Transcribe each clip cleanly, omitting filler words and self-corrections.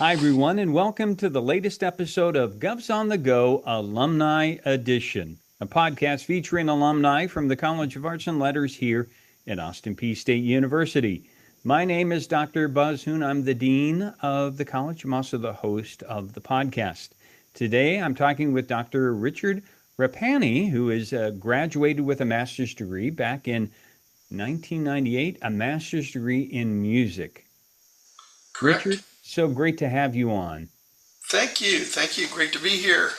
Hi, everyone, and welcome to the latest episode of Govs on the Go Alumni Edition, a podcast featuring alumni from the College of Arts and Letters here at Austin Peay State University. My name is Dr. Buzz Hoon. I'm the Dean of the college. I'm also the host of the podcast. Today, I'm talking with Dr. Richard Ripani, who is graduated with a master's degree back in 1998, a master's degree in music. Correct. Richard, so great to have you on. Thank you. Great to be here.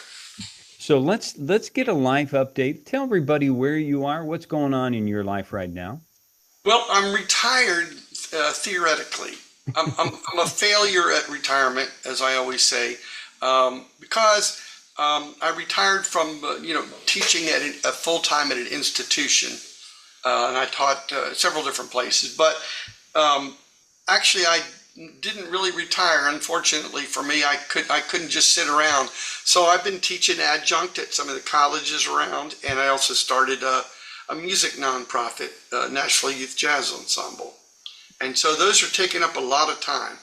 So let's get a life update. Tell everybody where you are, what's going on in your life right now. Well, I'm retired theoretically. I'm a failure at retirement, as I always say, because I retired from teaching at a full-time at an institution, and I taught several different places. But actually, I didn't really retire. Unfortunately for me, I couldn't just sit around. So I've been teaching adjunct at some of the colleges around, and I also started a music nonprofit, Nashville Youth Jazz Ensemble. And so those are taking up a lot of time.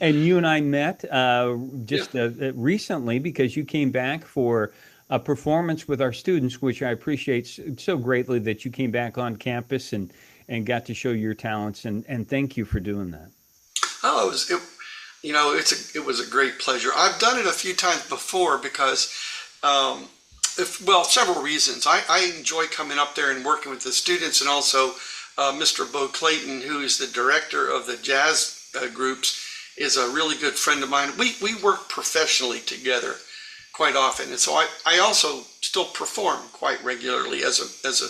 And you and I met recently because you came back for a performance with our students, which I appreciate so greatly that you came back on campus and got to show your talents, and thank you for doing that. Oh, it was a great pleasure. I've done it a few times before because, several reasons. I enjoy coming up there and working with the students, and also Mr. Bo Clayton, who is the director of the jazz groups, is a really good friend of mine. We work professionally together quite often, and so I also still perform quite regularly as a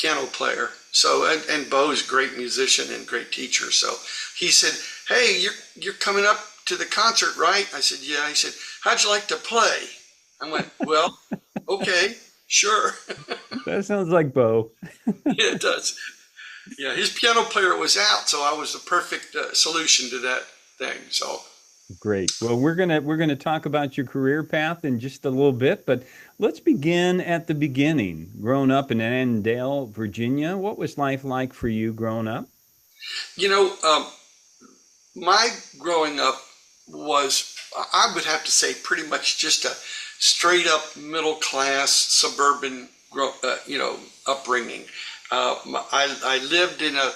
piano player. So, and Bo's a great musician and great teacher. So he said, "Hey, you're coming up to the concert, right?" I said, "Yeah." He said, "How'd you like to play?" I went, "Well, okay, sure." That sounds like Bo. Yeah, it does. Yeah, his piano player was out, so I was the perfect solution to that thing. So. Great. Well, we're gonna talk about your career path in just a little bit, but let's begin at the beginning. Growing up in Annandale, Virginia, what was life like for you growing up? My growing up was, I would have to say, pretty much just a straight up middle class suburban, upbringing. I lived in a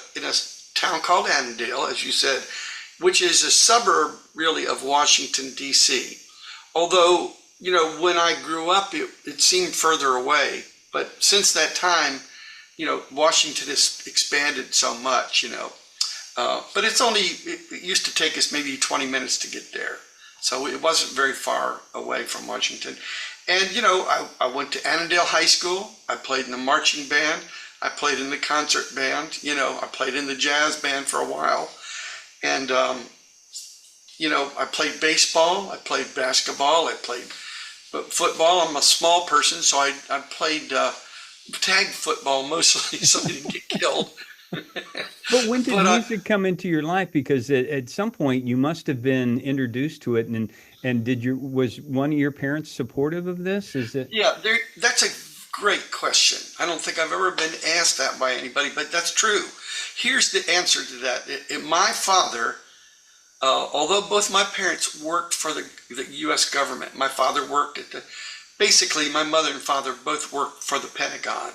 town called Annandale, as you said, which is a suburb really of Washington, D.C. Although, when I grew up, it seemed further away. But since that time, Washington has expanded so much, But it used to take us maybe 20 minutes to get there. So it wasn't very far away from Washington. And, I went to Annandale High School. I played in the marching band. I played in the concert band. I played in the jazz band for a while. And, I played baseball, I played basketball, I played football. I'm a small person, so I played tag football mostly so I didn't get killed. But when did music come into your life? Because at some point you must have been introduced to it, and was one of your parents supportive of this? Yeah, that's a great question. I don't think I've ever been asked that by anybody, but that's true. Here's the answer to that. My father, although both my parents worked for the U.S. government, my father worked basically my mother and father both worked for the Pentagon.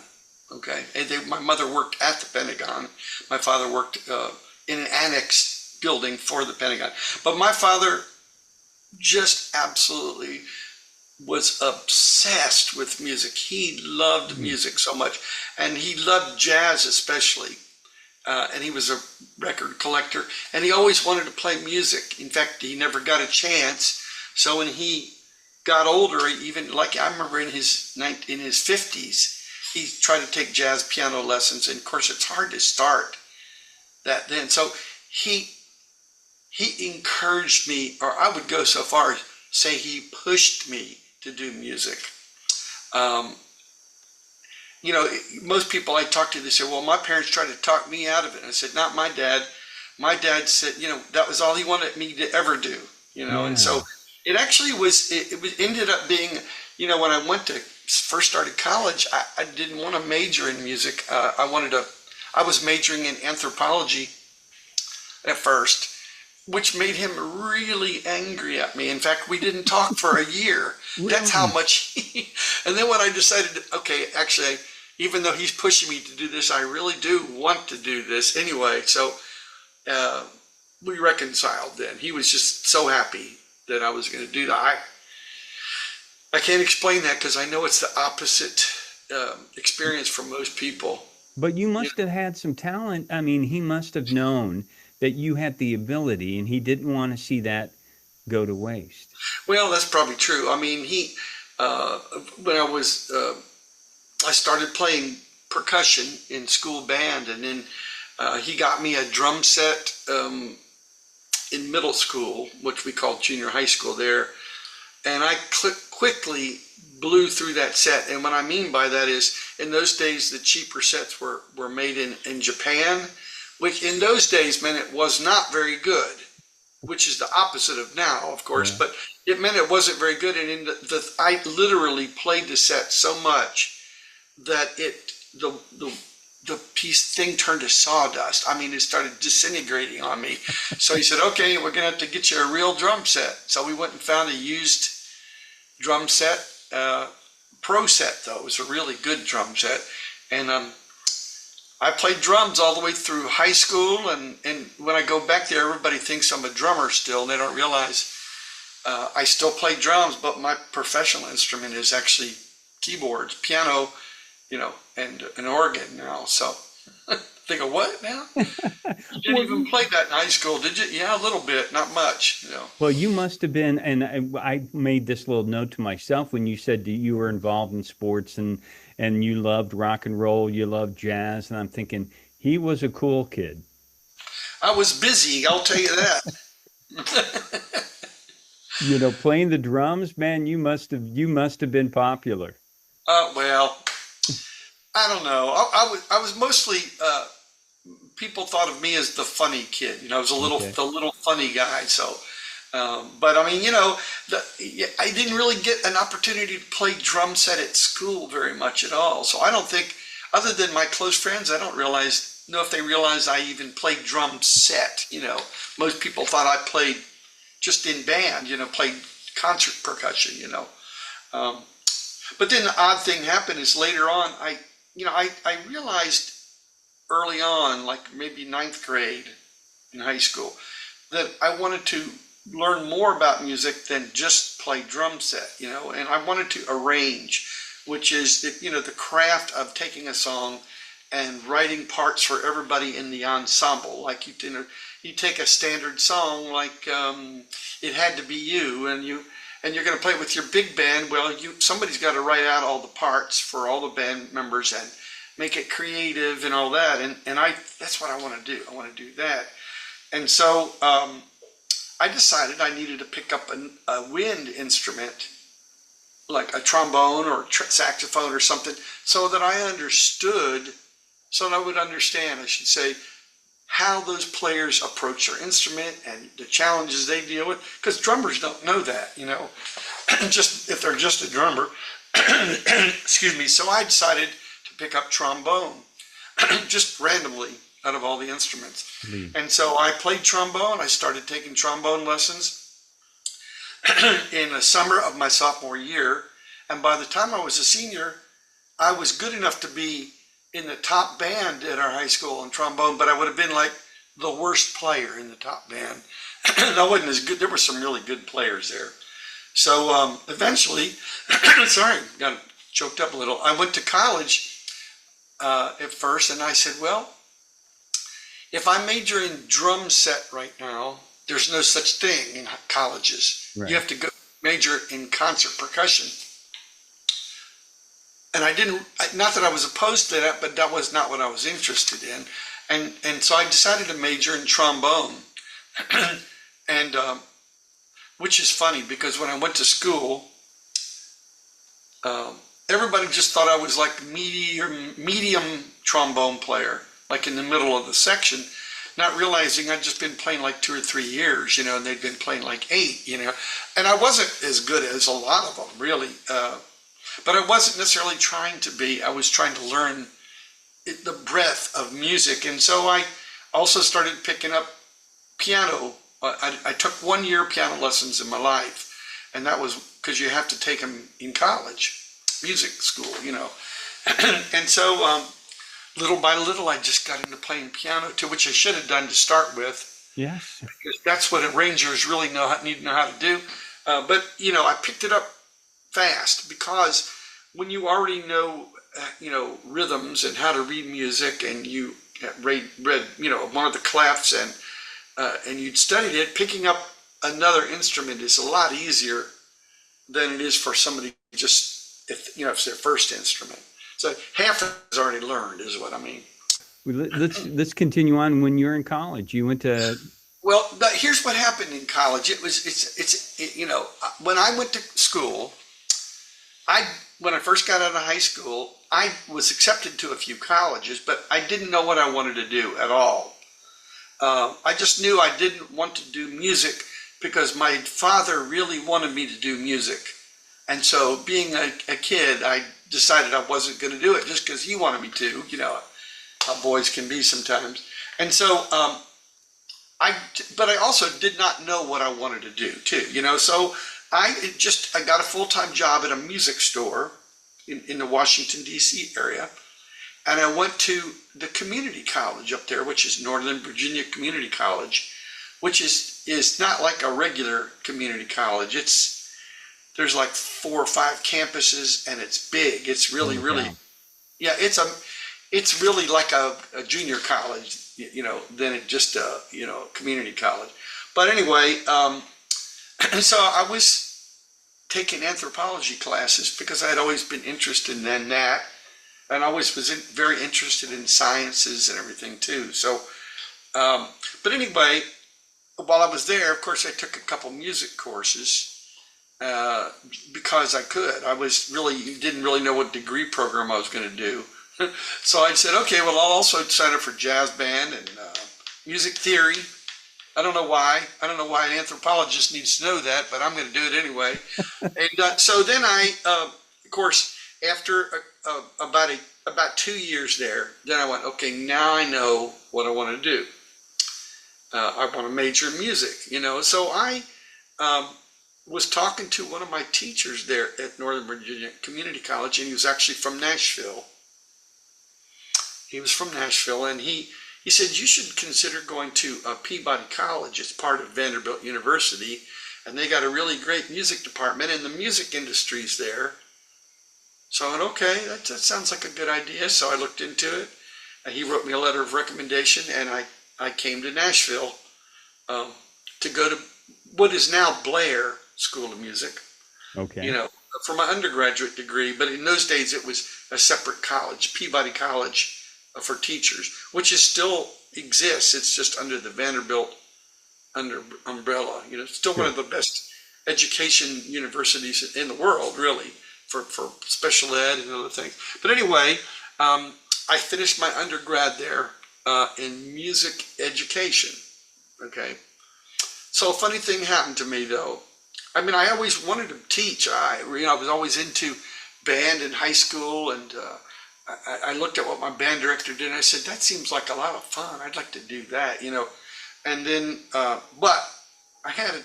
Okay, and my mother worked at the Pentagon. My father worked in an annex building for the Pentagon. But my father just absolutely was obsessed with music. He loved music so much, and he loved jazz especially. And he was a record collector, and he always wanted to play music. In fact, he never got a chance. So when he got older, even like I remember in his 50s, he tried to take jazz piano lessons. And of course, it's hard to start that then. So he encouraged me, or I would go so far as say he pushed me to do music. Most people I talk to, they say, well, my parents tried to talk me out of it. And I said, not my dad. My dad said, that was all he wanted me to ever do, and so it actually ended up being, when I first started college, I didn't want to major in music. I was majoring in anthropology at first, which made him really angry at me. In fact, we didn't talk for a year. Really? That's how much and then when I decided, okay, actually, even though he's pushing me to do this, I really do want to do this anyway. So we reconciled then. He was just so happy that I was going to do that. I can't explain that because I know it's the opposite experience for most people. But you must have had some talent. I mean, he must have known that you had the ability, and he didn't want to see that go to waste. Well, that's probably true. I mean, when I started playing percussion in school band, and then he got me a drum set in middle school, which we called junior high school there, and I quickly blew through that set. And what I mean by that is, in those days, the cheaper sets were made in Japan, which in those days meant it was not very good, which is the opposite of now, of course, but it meant it wasn't very good. And I literally played the set so much that the thing turned to sawdust. I mean, it started disintegrating on me. So he said, okay, we're going to have to get you a real drum set. So we went and found a used drum set, pro set though. It was a really good drum set. And I played drums all the way through high school. And when I go back there, everybody thinks I'm a drummer still. And they don't realize I still play drums, but my professional instrument is actually keyboards, piano, and an organ now. So think of what now? You didn't even play that in high school, did you? Yeah, a little bit, not much. Well, you must have been, and I made this little note to myself when you said that you were involved in sports and you loved rock and roll, you loved jazz, and I'm thinking he was a cool kid. I was busy, I'll tell you that. Playing the drums, man, you must have been popular. Well, I don't know. I was mostly people thought of me as the funny kid. I was the little funny guy. So, but I mean, I didn't really get an opportunity to play drum set at school very much at all. So I don't think, other than my close friends, I don't know if they realized I even played drum set. Most people thought I played just in band. Played concert percussion. But then the odd thing happened is later on, I realized early on, like maybe 9th grade in high school, that I wanted to learn more about music than just play drum set, and I wanted to arrange, which is, the craft of taking a song and writing parts for everybody in the ensemble. Like you take a standard song like It Had to Be You, and you're going to play it with your big band. Well, somebody's got to write out all the parts for all the band members and make it creative and all that. And that's what I want to do. I want to do that. And so I decided I needed to pick up a wind instrument, like a trombone or saxophone or something, so that I would understand, I should say, how those players approach their instrument and the challenges they deal with, because drummers don't know that, just if they're just a drummer. Excuse me. So I decided to pick up trombone, just randomly out of all the instruments. And so I played trombone. I started taking trombone lessons in the summer of my sophomore year. And by the time I was a senior, I was good enough to be in the top band at our high school on trombone, but I would have been like the worst player in the top band. I wasn't as good. There were some really good players there. So eventually, sorry, got choked up a little. I went to college at first, and I said, well, if I major in drum set right now, there's no such thing in colleges. Right. You have to go major in concert percussion. And I didn't, not that I was opposed to that, but that was not what I was interested in. And so I decided to major in trombone. And which is funny because when I went to school, everybody just thought I was like medium trombone player, like in the middle of the section, not realizing I'd just been playing like 2 or 3 years, you know, and they'd been playing like 8, you know, and I wasn't as good as a lot of them, really. But I wasn't necessarily trying to be. I was trying to learn the breadth of music. And so I also started picking up piano. I took 1 year piano lessons in my life, and that was because you have to take them in college, music school, you know. And so little by little, I just got into playing piano too, which I should have done to start with. Yes. Because that's what arrangers really need to know how to do. But, you know, I picked it up fast because when you already know, you know, rhythms and how to read music, and you read, you know, one of the clefs, and you'd studied it, picking up another instrument is a lot easier than it is for somebody just, if you know, if it's their first instrument. So half of it is already learned, is what I mean. Well, let's continue on. When you're in college, you went to. Well, here's what happened in college. It's you know, when I went to school, when I first got out of high school, I was accepted to a few colleges, but I didn't know what I wanted to do at all. I just knew I didn't want to do music because my father really wanted me to do music. And so being a kid, I decided I wasn't going to do it just because he wanted me to, you know, how boys can be sometimes. And so, but I also did not know what I wanted to do too, you know, so I got a full-time job at a music store in the Washington, D.C. area. And I went to the community college up there, which is Northern Virginia Community College, which is not like a regular community college. There's like 4 or 5 campuses, and it's big. It's really, really, yeah, it's really like a junior college, you know, than it just you know, community college. But anyway, so I was taking anthropology classes because I had always been interested in that. And I always was very interested in sciences and everything too. So, but anyway, while I was there, of course, I took a couple music courses because I could. I didn't really know what degree program I was going to do. So I said, okay, well, I'll also sign up for jazz band and music theory. I don't know why. I don't know why an anthropologist needs to know that, but I'm going to do it anyway. And so then of course, after about 2 years there, then I went, okay, now I know what I want to do. I want to major in music, you know. So I was talking to one of my teachers there at Northern Virginia Community College, and he was actually from Nashville. He was from Nashville, and he said, you should consider going to Peabody College. It's part of Vanderbilt University, and they got a really great music department, and the music industry's there. So I went, okay, that sounds like a good idea. So I looked into it. He wrote me a letter of recommendation, and I came to Nashville to go to what is now Blair School of Music. Okay. You know, for my undergraduate degree, but in those days it was a separate college, Peabody College for teachers, which still exists. It's just under the Vanderbilt umbrella. You know, it's still one of the best education universities in the world, really, for special ed and other things. But anyway, I finished my undergrad there in music education. Okay. So a funny thing happened to me though. I mean, I always wanted to teach. I was always into band in high school, and I looked at what my band director did, and I said, that seems like a lot of fun. I'd like to do that, you know. And then, but I had a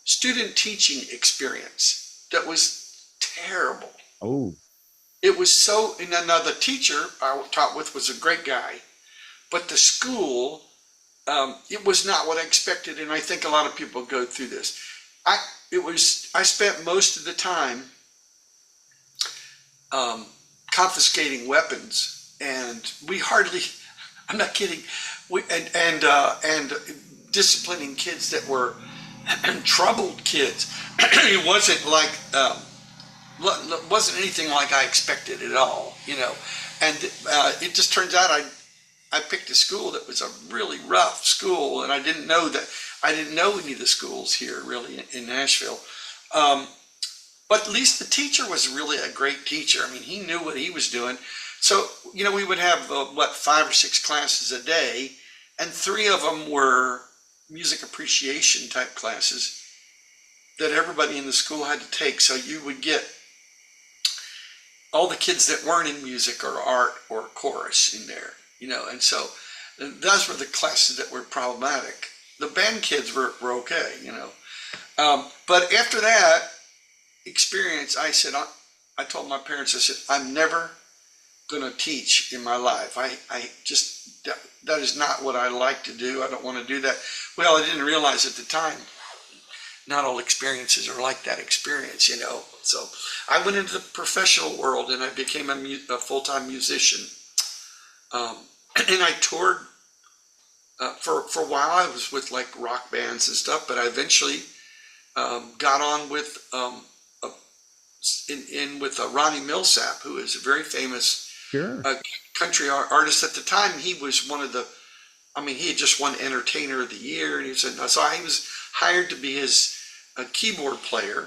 student teaching experience that was terrible. Oh. It was so, and now the teacher I taught with was a great guy, but the school, it was not what I expected, and I think a lot of people go through this. I spent most of the time confiscating weapons, and we hardly, I'm not kidding, and disciplining kids that were troubled kids. It wasn't like, wasn't anything like I expected at all, you know. And it just turns out I I picked a school that was a really rough school, and I didn't know any of the schools here really in Nashville. But at least the teacher was really a great teacher. I mean, he knew what he was doing. So, we would have, 5 or 6 classes a day, and 3 of them were music appreciation type classes that everybody in the school had to take. So you would get all the kids that weren't in music or art or chorus in there, and so those were the classes that were problematic. The band kids were okay, But after that experience, I told my parents, I said, I'm never going to teach in my life. That is not what I like to do. I don't want to do that. Well, I didn't realize at the time, not all experiences are like that experience, So I went into the professional world and I became a full-time musician. And I toured for a while. I was with like rock bands and stuff, but I eventually got on with with Ronnie Millsap, who is a very famous country artist at the time. He was one of the, he had just won Entertainer of the Year, and so I was hired to be his keyboard player.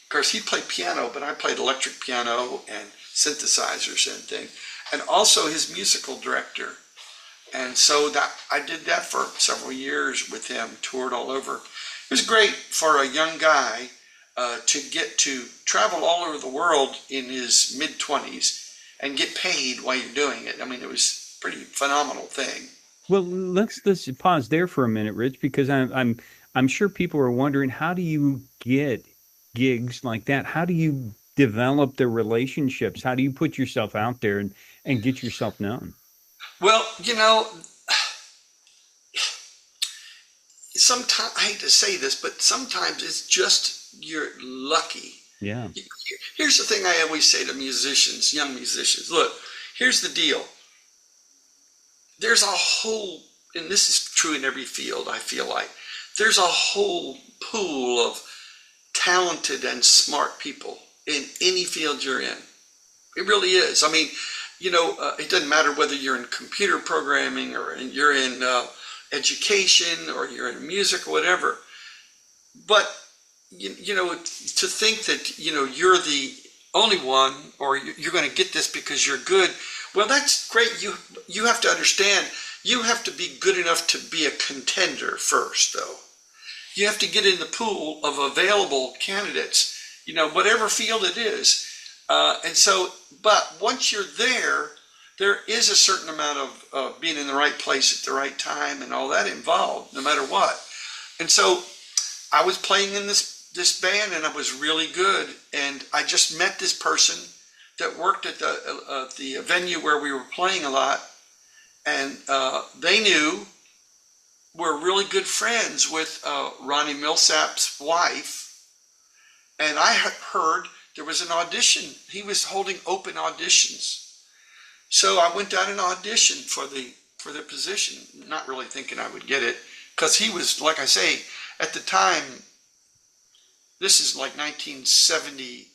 Of course, he played piano, but I played electric piano and synthesizers and things, and also his musical director. And so that I did that for several years with him, toured all over. It was great for a young guy to get to travel all over the world in his mid-20s and get paid while you're doing it. It was a pretty phenomenal thing. Well, let's pause there for a minute, Rich, because I'm sure people are wondering, how do you get gigs like that? How do you develop the relationships? How do you put yourself out there and get yourself known? Well, sometimes, I hate to say this, but sometimes it's just you're lucky. Yeah. Here's the thing I always say to musicians, young musicians. Look, here's the deal. There's a whole, and this is true in every field, I feel like, there's a whole pool of talented and smart people in any field you're in. It really is. It doesn't matter whether you're in computer programming or you're in education or you're in music or whatever. But, to think that, you're the only one or you're going to get this because you're good, well, that's great. You have to understand, you have to be good enough to be a contender first, though. You have to get in the pool of available candidates, whatever field it is. But once you're there is a certain amount of being in the right place at the right time and all that involved, no matter what. And so I was playing in this band and I was really good. And I just met this person that worked at the venue where we were playing a lot. And they were really good friends with Ronnie Millsap's wife. And I had heard there was an audition. He was holding open auditions. So I went down and auditioned for the position, not really thinking I would get it, because he was, like I say, at the time, this is like 1970,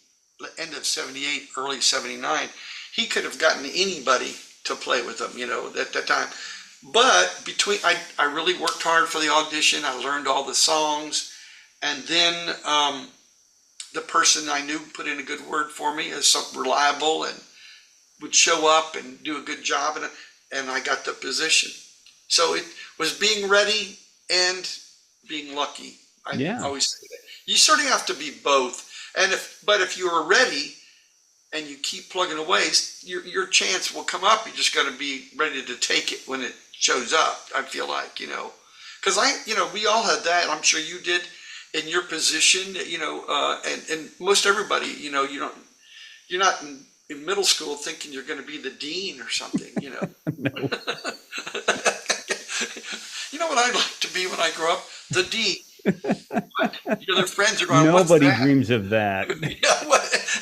end of 78, early 79, he could have gotten anybody to play with him, at that time. But I really worked hard for the audition. I learned all the songs, and then the person I knew put in a good word for me as reliable and would show up and do a good job, and I got the position. So it was being ready and being lucky. I always say that. You sort of have to be both. But if you are ready and you keep plugging away, your chance will come up. You just got to be ready to take it when it shows up, I feel like, because we all had that. I'm sure you did in your position, and most everybody, you're not in middle school thinking you're going to be the dean or something, No. You know what I'd like to be when I grow up? The dean. Their friends are going, nobody dreams of that. Yeah,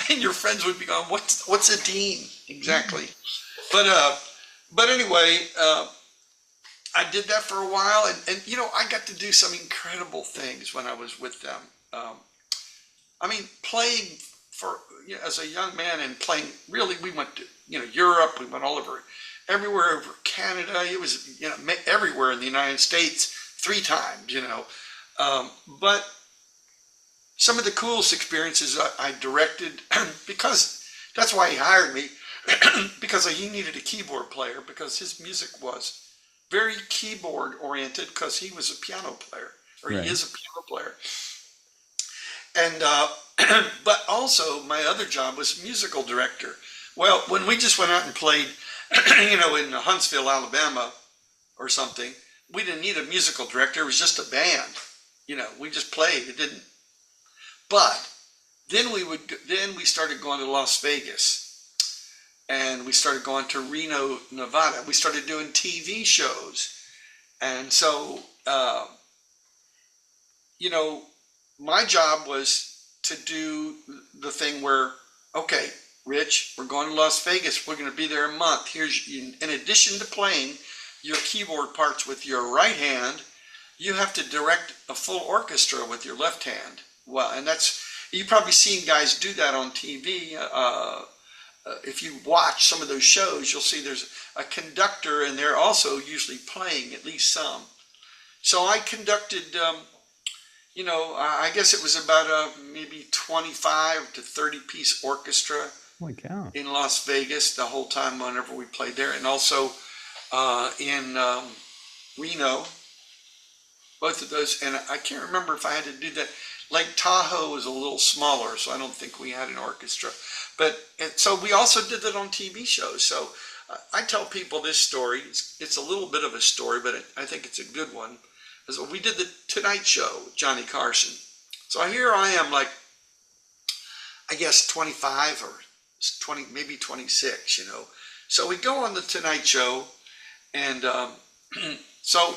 and your friends would be going, what's a dean? Exactly. But anyway, I did that for a while, and I got to do some incredible things when I was with them. Playing for as a young man and playing, really, we went to Europe, we went all over, everywhere over Canada. It was, everywhere in the United States 3 times, but some of the coolest experiences I directed, because that's why he hired me, because he needed a keyboard player, because his music was very keyboard oriented, because he was a piano player, or Right. he is a piano player. And but also my other job was musical director. Well, when we just went out and played, in Huntsville, Alabama, or something, we didn't need a musical director. It was just a band. We just played. It didn't. But then we started going to Las Vegas, and we started going to Reno, Nevada. We started doing TV shows, and so my job was to do the thing where, okay, Rich, we're going to Las Vegas. We're going to be there a month. Here's, in addition to playing your keyboard parts with your right hand, you have to direct a full orchestra with your left hand. Well, and you've probably seen guys do that on TV. If you watch some of those shows, you'll see there's a conductor, and they're also usually playing at least some. So I conducted, I guess it was about a maybe 25 to 30 piece orchestra. Holy cow. In Las Vegas the whole time whenever we played there, and also in Reno, both of those. And I can't remember if I had to do that. Lake Tahoe was a little smaller, so I don't think we had an orchestra. But so we also did that on TV shows. So I tell people this story. It's a little bit of a story, but I think it's a good one. So we did the Tonight Show with Johnny Carson. So here I am, like, I guess 25 or 20, maybe 26, So we go on the Tonight Show, and so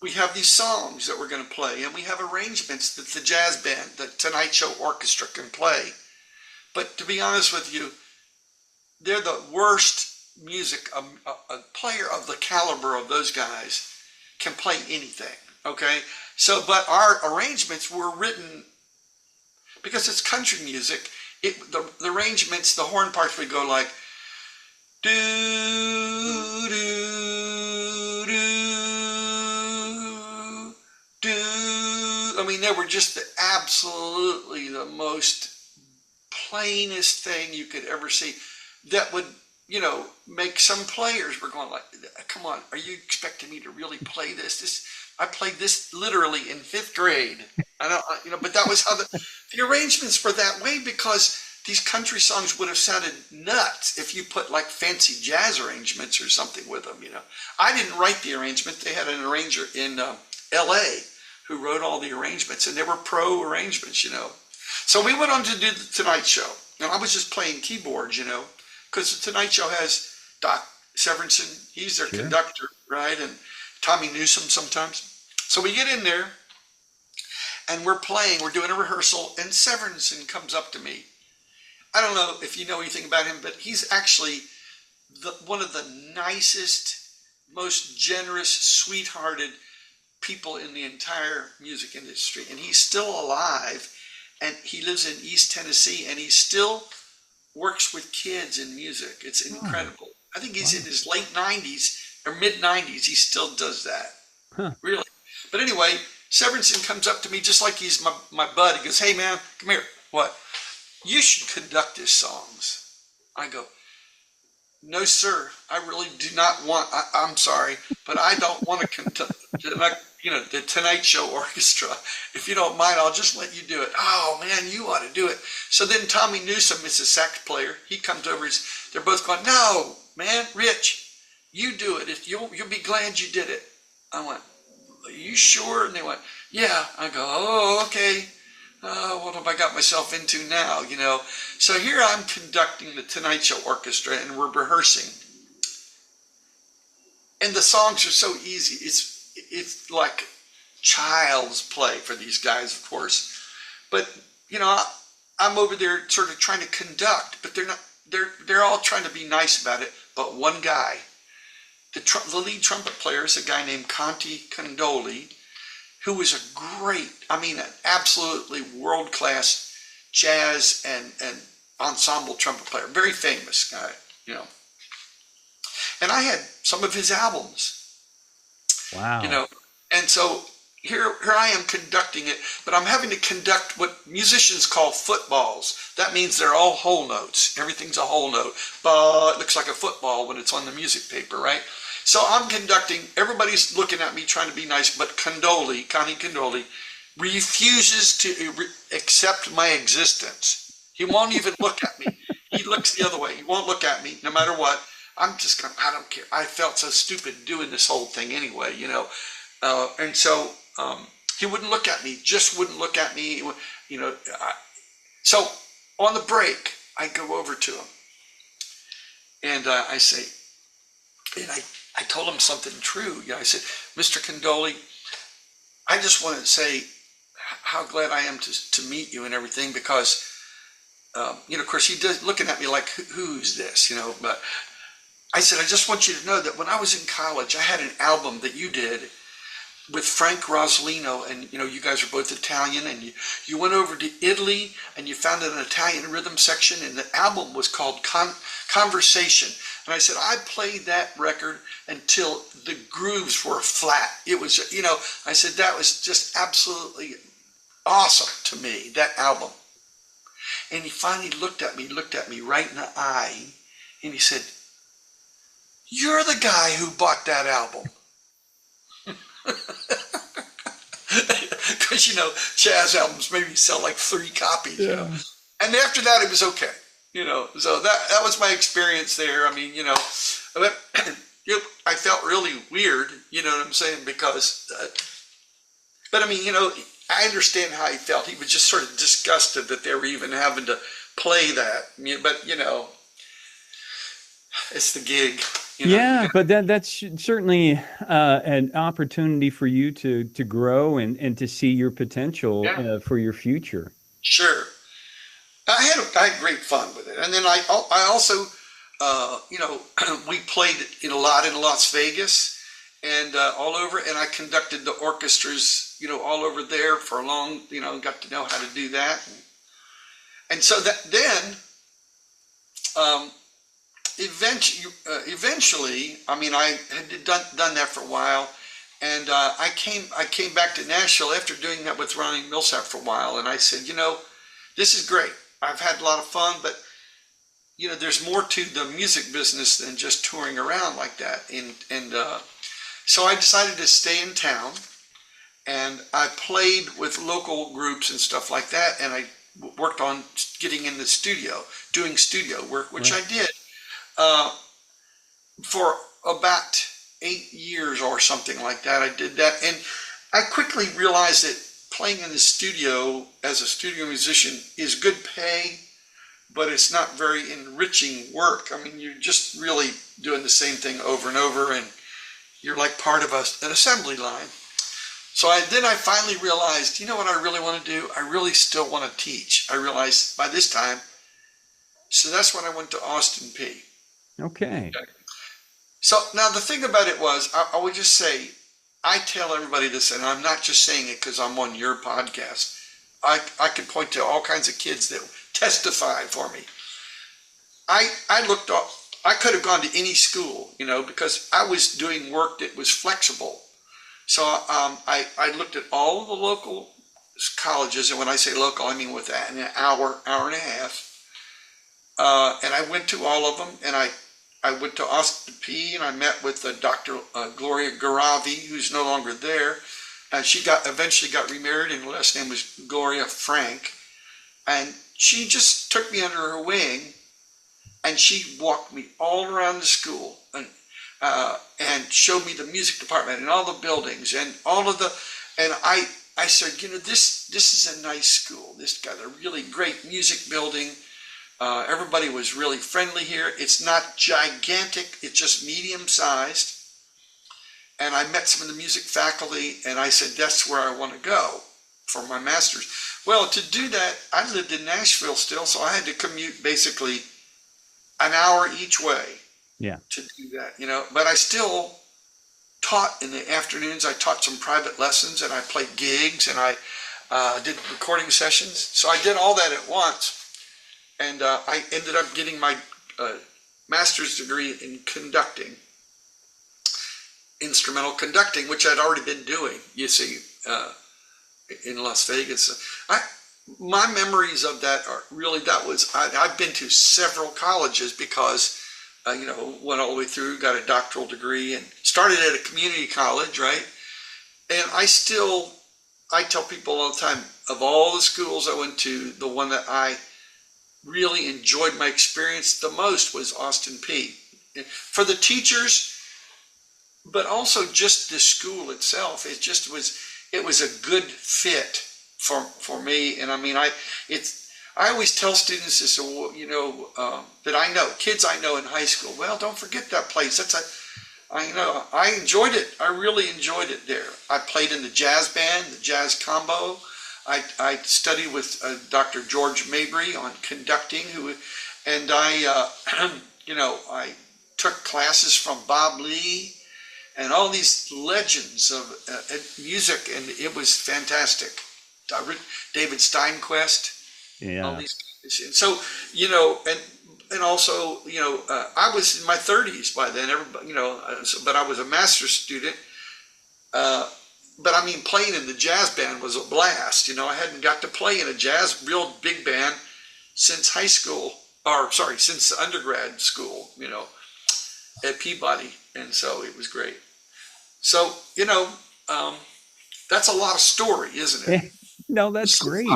we have these songs that we're going to play, and we have arrangements that the jazz band, the Tonight Show orchestra, can play. But to be honest with you, they're the worst music. A player of the caliber of those guys can play anything, okay? So, but our arrangements were written, because it's country music, the arrangements, the horn parts would go like, do, do, do, do. I mean, they were just absolutely the most plainest thing you could ever see, that would, make some players were going like, come on, are you expecting me to really play this? I played this literally in 5th grade. I don't, but that was how the arrangements were that way, because these country songs would have sounded nuts if you put like fancy jazz arrangements or something with them, I didn't write the arrangement. They had an arranger in LA who wrote all the arrangements, and they were pro arrangements, So we went on to do the Tonight Show, and I was just playing keyboards, because the Tonight Show has Doc Severinsen, he's their conductor, right? And Tommy Newsom sometimes. So we get in there, and we're doing a rehearsal, and Severinsen comes up to me. I don't know if you know anything about him, but he's actually one of the nicest, most generous, sweethearted people in the entire music industry. And he's still alive, and he lives in East Tennessee, and he still works with kids in music. It's incredible. I think he's in his late 90s or mid 90s. He still does that. Huh. Really. But anyway, Severinsen comes up to me just like he's my bud. He goes, hey man, come here. What? You should conduct his songs. I go, no sir, I really do not want, I'm sorry, but I don't want to conduct the Tonight Show orchestra. If you don't mind, I'll just let you do it. Oh man, you ought to do it. So then Tommy Newsom is a sax player. He comes over, they're both going, no, man, Rich, you do it. You'll be glad you did it. I went, are you sure? And they went, yeah. I go, oh, okay. What have I got myself into now, So here I'm conducting the Tonight Show orchestra, and we're rehearsing. And the songs are so easy. It's like child's play for these guys, of course. But, I'm over there sort of trying to conduct, but they're not. They're all trying to be nice about it. But one guy, the lead trumpet player is a guy named Conti Condoli, who was an absolutely world-class jazz and ensemble trumpet player, very famous guy, And I had some of his albums. Wow. You know, and so here I am conducting it, but I'm having to conduct what musicians call footballs. That means they're all whole notes. Everything's a whole note. But it looks like a football when it's on the music paper, right? So I'm conducting, everybody's looking at me trying to be nice, but Connie Condoli, refuses to accept my existence. He won't even look at me. He looks the other way. He won't look at me no matter what. I'm just going, I don't care. I felt so stupid doing this whole thing anyway, you know. And so he wouldn't look at me, just wouldn't look at me, you know. So on the break, I go over to him and I say, and I told him something true. You know, I said, Mr. Condoli, I just want to say how glad I am to meet you and everything, because, you know, of course, he does looking at me like, who's this, you know, but I said, I just want you to know that when I was in college, I had an album that you did with Frank Rosolino, and you know, you guys are both Italian, and you went over to Italy and you found an Italian rhythm section, and the album was called Conversation. And I said, I played that record until the grooves were flat. It was, you know, I said, that was just absolutely awesome to me, that album. And he finally looked at me right in the eye, and he said, you're the guy who bought that album. Because, you know, jazz albums maybe sell like 3 copies, you know. And after that, it was okay, you know. So that was my experience there. I mean, you know, but, I felt really weird, you know what I'm saying, because, but I mean, you know, I understand how he felt. He was just sort of disgusted that they were even having to play that. But, you know, it's the gig. You know? Yeah, but that's certainly an opportunity for you to grow and to see your potential for your future. Sure. I had great fun with it. And then I also, you know, we played in a lot in Las Vegas and all over, and I conducted the orchestras, you know, all over there for a long, you know, got to know how to do that. And so that then, eventually, I mean, I had done that for a while, and I came back to Nashville after doing that with Ronnie Millsap for a while, and I said, you know, this is great. I've had a lot of fun, but you know, there's more to the music business than just touring around like that. And so I decided to stay in town, and I played with local groups and stuff like that, and I worked on getting in the studio, doing studio work, which I did. For about 8 years or something like that. I did that, and I quickly realized that playing in the studio as a studio musician is good pay, but it's not very enriching work. I mean, you're just really doing the same thing over and over, and you're like part of an assembly line. So then I finally realized, you know what I really want to do? I really still want to teach. I realized by this time, so that's when I went to Austin Peay. Okay. So now the thing about it was, I would just say, I tell everybody this, and I'm not just saying it because I'm on your podcast. I can point to all kinds of kids that testified for me. I looked up, I could have gone to any school, you know, because I was doing work that was flexible. So I looked at all of the local colleges, and when I say local, I mean with an hour and a half. And I went to all of them, and I went to Austin Peay, and I met with Dr. Gloria Garavi, who's no longer there. And she eventually got remarried, and her last name was Gloria Frank. And she just took me under her wing, and she walked me all around the school and showed me the music department and all the buildings and all of the. And I said, you know, this is a nice school. This got a really great music building. Everybody was really friendly here. It's not gigantic. It's just medium-sized. And I met some of the music faculty, and I said, that's where I want to go for my master's. Well, to do that, I lived in Nashville still, so I had to commute basically an hour each way to do that, you know. But I still taught in the afternoons. I taught some private lessons, and I played gigs, and I did recording sessions. So I did all that at once. And I ended up getting my master's degree in conducting. instrumental conducting, which I'd already been doing, you see, in Las Vegas. My memories of that are really, I've been to several colleges because, went all the way through, got a doctoral degree, and started at a community college, right? And I tell people all the time, of all the schools I went to, the one that I really enjoyed my experience the most was Austin Peay. For the teachers, but also just the school itself. It was a good fit for me. And I mean, I always tell students this, that I know, kids I know in high school, well, don't forget that place. I enjoyed it. I really enjoyed it there. I played in the jazz band, the jazz combo. I studied with Dr. George Mabry on conducting, and I took classes from Bob Lee and all these legends of music, and it was fantastic. David Steinquest, all these guys. So, and also, I was in my 30s by then, but I was a master's student. But I mean, playing in the jazz band was a blast. I hadn't got to play in a real big band since since undergrad school, at Peabody. And so it was great. So, that's a lot of story, isn't it? No, that's great.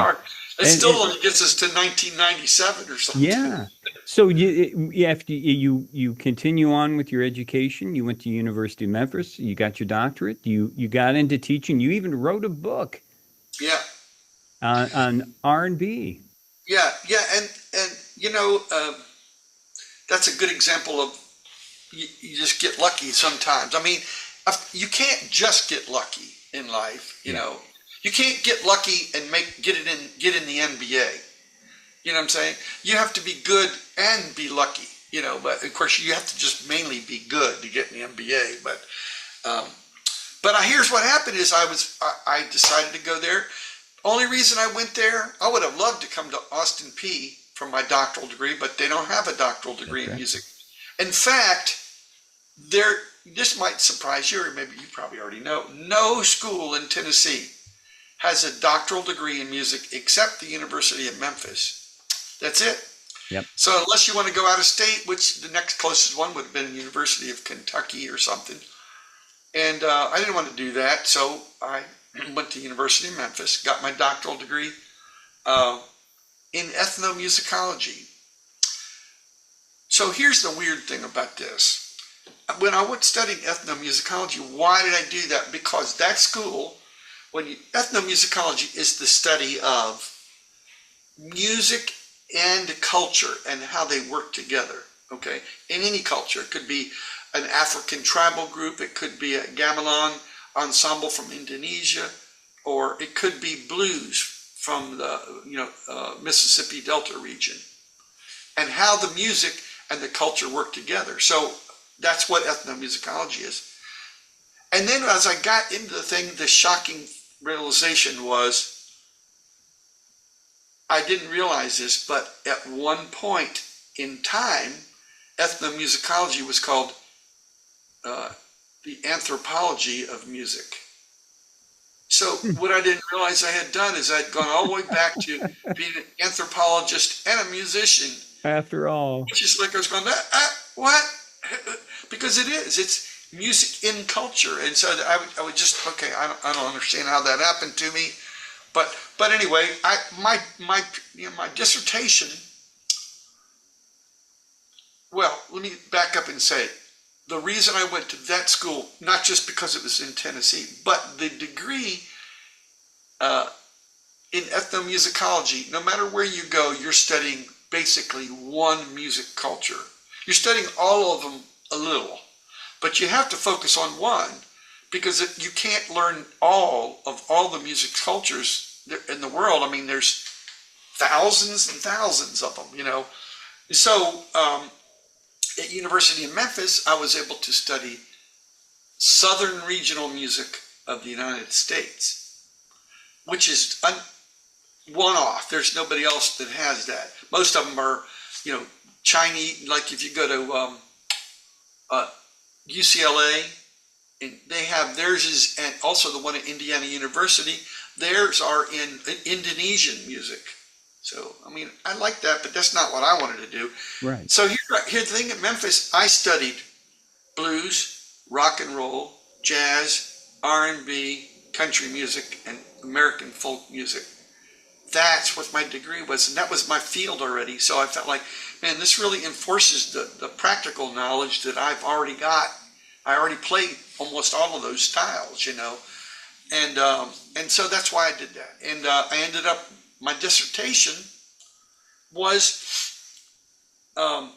It still only gets us to 1997 or something. Yeah. So you continue on with your education. You went to University of Memphis. You got your doctorate. You got into teaching. You even wrote a book. Yeah. On R&B. Yeah, and that's a good example of you just get lucky sometimes. I mean, you can't just get lucky in life. You can't get lucky and get in the NBA. You know what I'm saying? You have to be good and be lucky, but of course you have to just mainly be good to get in the NBA. But here's what happened is I decided to go there. Only reason I went there, I would have loved to come to Austin Peay for my doctoral degree, but they don't have a doctoral degree in music. In fact, this might surprise you, or maybe you probably already know, no school in Tennessee has a doctoral degree in music except the University of Memphis. That's it. Yep. So unless you want to go out of state, which the next closest one would have been University of Kentucky or something. And I didn't want to do that, so I went to University of Memphis, got my doctoral degree in ethnomusicology. So here's the weird thing about this. When I went studying ethnomusicology, why did I do that? Because that school, ethnomusicology is the study of music and culture and how they work together, okay? In any culture. It could be an African tribal group, it could be a gamelan ensemble from Indonesia, or it could be blues from the Mississippi Delta region, and how the music and the culture work together. So that's what ethnomusicology is. And then as I got into the thing, the shocking realization was, I didn't realize this, but at one point in time, ethnomusicology was called the anthropology of music. So what I didn't realize I had done is I'd gone all the way back to being an anthropologist and a musician. After all. Which is like I was going, what? Because it's music in culture. And so I would just, okay, I don't understand how that happened to me. But anyway, my dissertation, well, let me back up and say, the reason I went to that school, not just because it was in Tennessee, but the degree in ethnomusicology, no matter where you go, you're studying basically one music culture. You're studying all of them a little, but you have to focus on one, because you can't learn all the music cultures in the world. I mean, there's thousands and thousands of them, So at University of Memphis, I was able to study Southern regional music of the United States, which is one-off. There's nobody else that has that. Most of them are, Chinese. Like if you go to UCLA, they have theirs is, and also the one at Indiana University, theirs are in Indonesian music. So, I mean, I like that, but that's not what I wanted to do. Right. So here's the thing at Memphis, I studied blues, rock and roll, jazz, R&B, country music, and American folk music. That's what my degree was, and that was my field already. So I felt like, man, this really enforces the practical knowledge that I've already got. I already played almost all of those styles, you know. And so that's why I did that. And I ended up, my dissertation was, I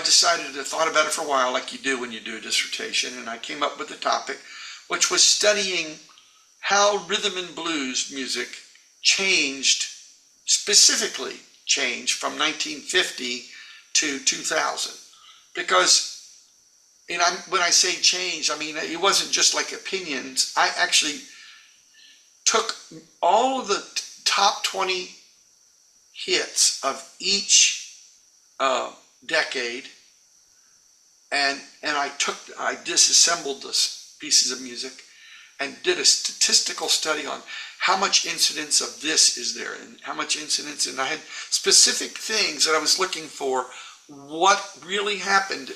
decided to thought about it for a while, like you do when you do a dissertation, and I came up with the topic, which was studying how rhythm and blues music specifically changed from 1950 to 2000. Because, when I say change, I mean, it wasn't just like opinions. I actually took all of the top 20 hits of each decade, and I disassembled the pieces of music and did a statistical study on how much incidence of this is there and how much incidence, and I had specific things that I was looking for, what really happened,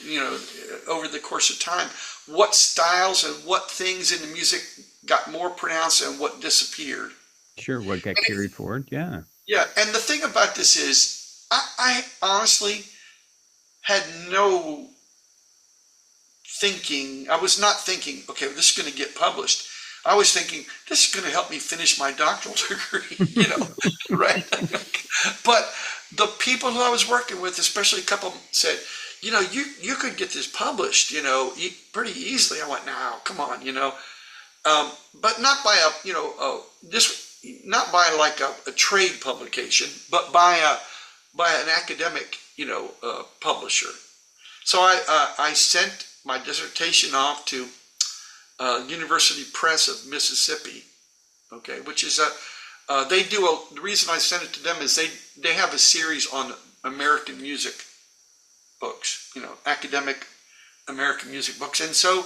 over the course of time, what styles and what things in the music got more pronounced and what disappeared. Sure, what got carried forward, yeah. Yeah, and the thing about this is, I honestly had no thinking. I was not thinking, okay, this is going to get published. I was thinking, this is going to help me finish my doctoral degree, right? But the people who I was working with, especially a couple, said, you could get this published, pretty easily. I went, no, come on, but not by not by like a trade publication, but by an academic, publisher. So I sent my dissertation off to University Press of Mississippi, okay, which is the reason I sent it to them is they have a series on American music books, academic American music books. And so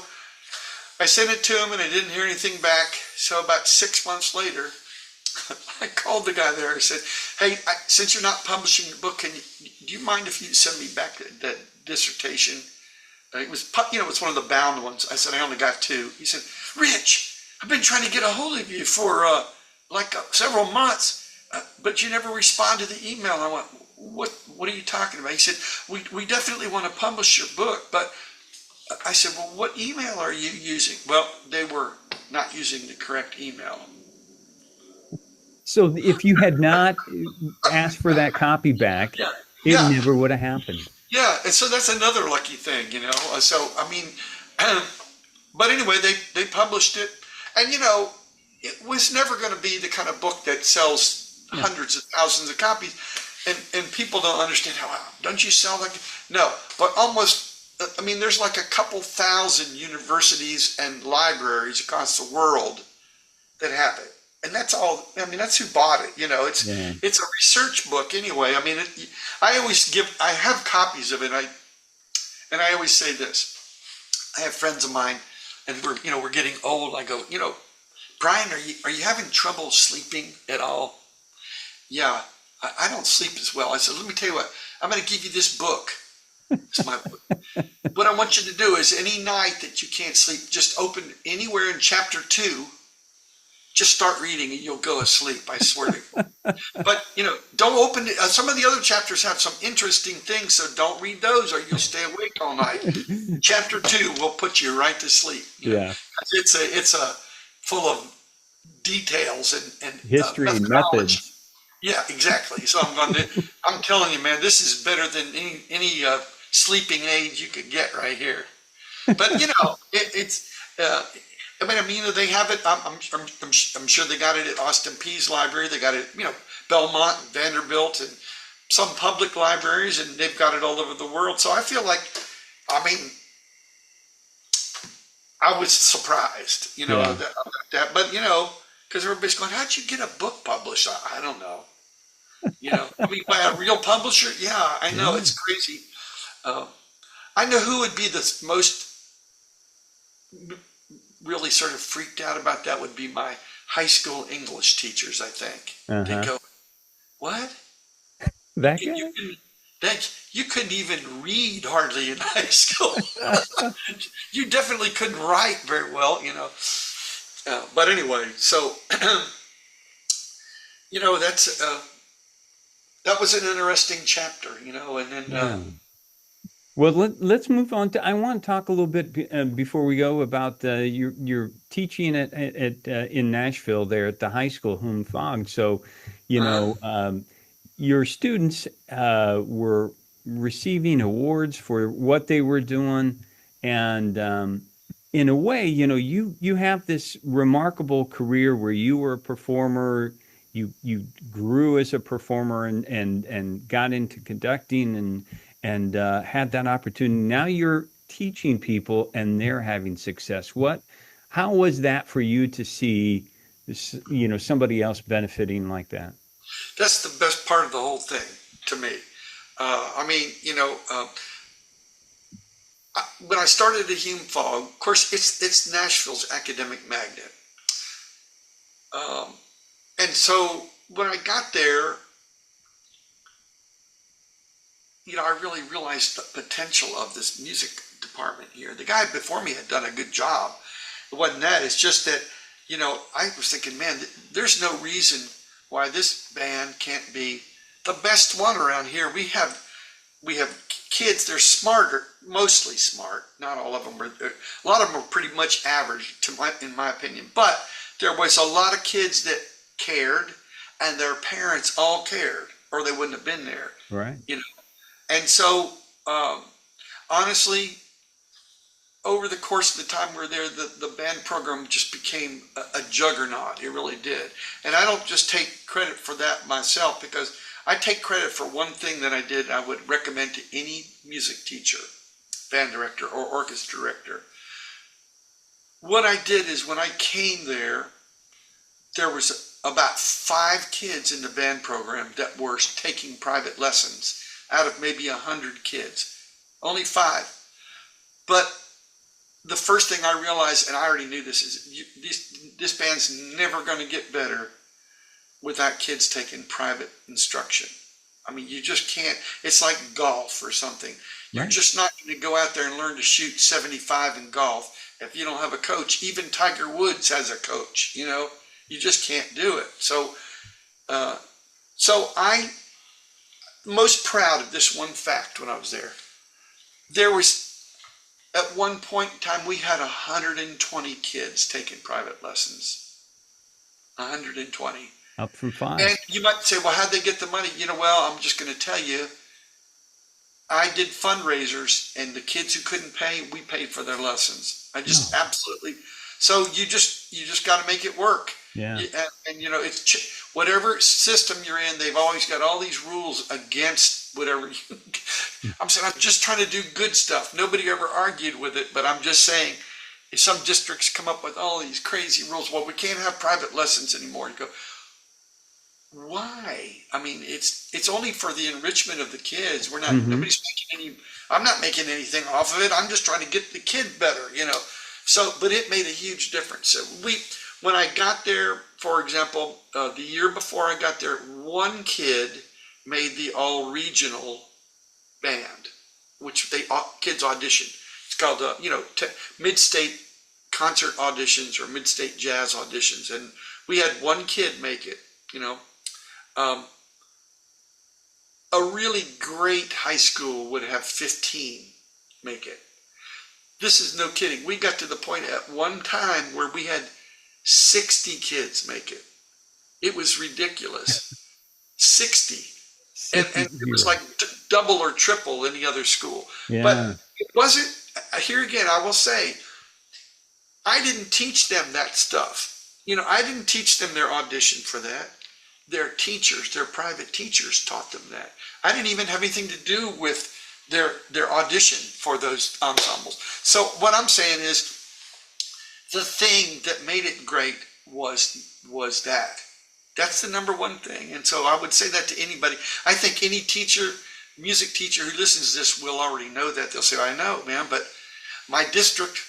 I sent it to them and I didn't hear anything back. So about 6 months later, I called the guy there and said, hey, since you're not publishing your book, do you mind if you send me back that dissertation? It was, it's one of the bound ones. I said, I only got 2. He said, Rich, I've been trying to get a hold of you for several months, but you never respond to the email. I went, what are you talking about? He said, we definitely want to publish your book, but I said, well, what email are you using? Well, they were not using the correct email. So if you had not asked for that copy back, it never would have happened. Yeah, and so that's another lucky thing, So, I mean, but anyway, they published it, and, it was never going to be the kind of book that sells hundreds of thousands of copies, and people don't understand don't you sell like, no, but almost, I mean, there's like a couple thousand universities and libraries across the world that have it. And that's all, I mean, that's who bought it, it's a research book anyway. I mean, I have copies of it, and I always say this. I have friends of mine, and we're getting old. I go, Brian, are you having trouble sleeping at all? Yeah, I don't sleep as well. I said, let me tell you what, I'm going to give you this book. It's my book. What I want you to do is any night that you can't sleep, just open anywhere in chapter 2. Just start reading and you'll go asleep, I swear to you. But, don't open it. Some of the other chapters have some interesting things, so don't read those or you'll stay awake all night. Chapter 2 will put you right to sleep. Yeah. It's full of details and history and methods. Yeah, exactly. So I'm telling you, man, this is better than any sleeping aid you could get right here. But, they have it. I'm sure they got it at Austin Peay's library. They got it, Belmont, and Vanderbilt, and some public libraries, and they've got it all over the world. So I feel like, I was surprised, about that. But because everybody's going, how'd you get a book published? I don't know. By a real publisher? Yeah, I know, it's crazy. I know who would be the most really sort of freaked out about that would be my high school English teachers, I think. They go, what? That You, you, guy? couldn't, you couldn't even read hardly in high school. You definitely couldn't write very well, you know. But anyway, so, you know, that was an interesting chapter, you know, and then, Yeah. Well, let's move on to. I want to talk a little bit before we go about your teaching at in Nashville there at the high school, Hoon. So, you know, your students were receiving awards for what they were doing, and in a way, you know, you have this remarkable career where you were a performer. You grew as a performer and got into conducting and had that opportunity. Now you're teaching people and they're having success. How was that for you to see this, you know, somebody else benefiting like that? that's the best part of the whole thing to me. I mean, you know, when I started at Hume Fogg, of course, it's Nashville's academic magnet. And so when I got there, you know, I really realized the potential of this music department here. The guy before me had done a good job. It wasn't that. It's just that, you know, I was thinking, man, there's no reason why this band can't be the best one around here. We have kids. They're smarter, mostly smart. Not all of them were. A lot of them were pretty much average, in my opinion. But there was a lot of kids that cared, and their parents all cared, or they wouldn't have been there. Right. You know. And so, honestly, over the course of the time we were there, the band program just became a juggernaut. It really did. And I don't just take credit for that myself, because I take credit for one thing that I did I would recommend to any music teacher, band director, or orchestra director. What I did is when I came there was about 5 kids in the band program that were taking private lessons out of maybe 100 kids. Only 5. But the first thing I realized, and I already knew this, is this band's never going to get better without kids taking private instruction. I mean, you just can't. It's like golf or something. You're just not going to go out there and learn to shoot 75 in golf if you don't have a coach. Even Tiger Woods has a coach, you know. You just can't do it. So I most proud of this one fact when I was there. There was, at one point in time, we had 120 kids taking private lessons. 120. Up from 5. And you might say, well, how'd they get the money? You know, well, I'm just going to tell you, I did fundraisers, and the kids who couldn't pay, we paid for their lessons. I just absolutely. So you just got to make it work. Yeah. And you know, it's whatever system you're in, they've always got all these rules against whatever. I'm saying, I'm just trying to do good stuff. Nobody ever argued with it, but I'm just saying, if some districts come up with all these crazy rules, well, we can't have private lessons anymore. You go, why? I mean, it's only for the enrichment of the kids. We're not. Nobody's making any. I'm not making anything off of it. I'm just trying to get the kid better. You know. So, but it made a huge difference. So when I got there, for example, the year before I got there, one kid made the all-regional band, which kids audition. It's called, mid-state concert auditions or mid-state jazz auditions. And we had one kid make it, you know. A really great high school would have 15 make it. This is no kidding. We got to the point at one time where we had 60 kids make it. It was ridiculous. 60. And it was like double or triple any other school. Yeah. But it wasn't, here again, I will say, I didn't teach them that stuff. You know, I didn't teach them their audition for that. Their teachers, their private teachers taught them that. I didn't even have anything to do with their audition for those ensembles. So what I'm saying is, the thing that made it great was that. That's the number one thing. And so I would say that to anybody. I think any teacher, music teacher who listens to this will already know that. They'll say, I know, man, but my district,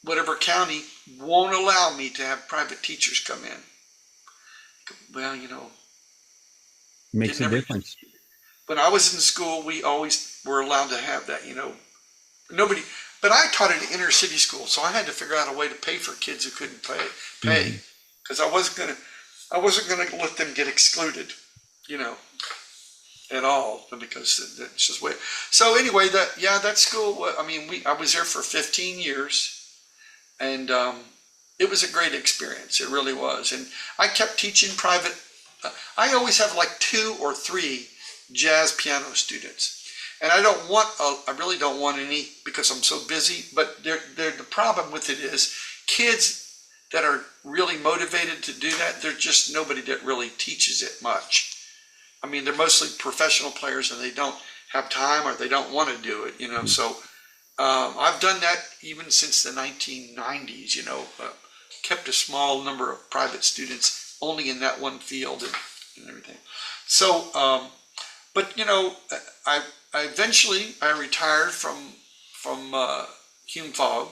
whatever county won't allow me to have private teachers come in. Well, Makes a difference. When I was in school, we always were allowed to have that, nobody, but I taught at an inner city school, so I had to figure out a way to pay for kids who couldn't pay, because I wasn't gonna let them get excluded, at all, because that's just way. So anyway, that school, I was there for 15 years, and it was a great experience. It really was, and I kept teaching private. I always have like 2 or 3 jazz piano students. And I really don't want any because I'm so busy, but the problem with it is kids that are really motivated to do that, they're just nobody that really teaches it much. They're mostly professional players and they don't have time or they don't want to do it, so I've done that even since the 1990s, kept a small number of private students only in that one field and everything. So, but I eventually retired from Hume Fog,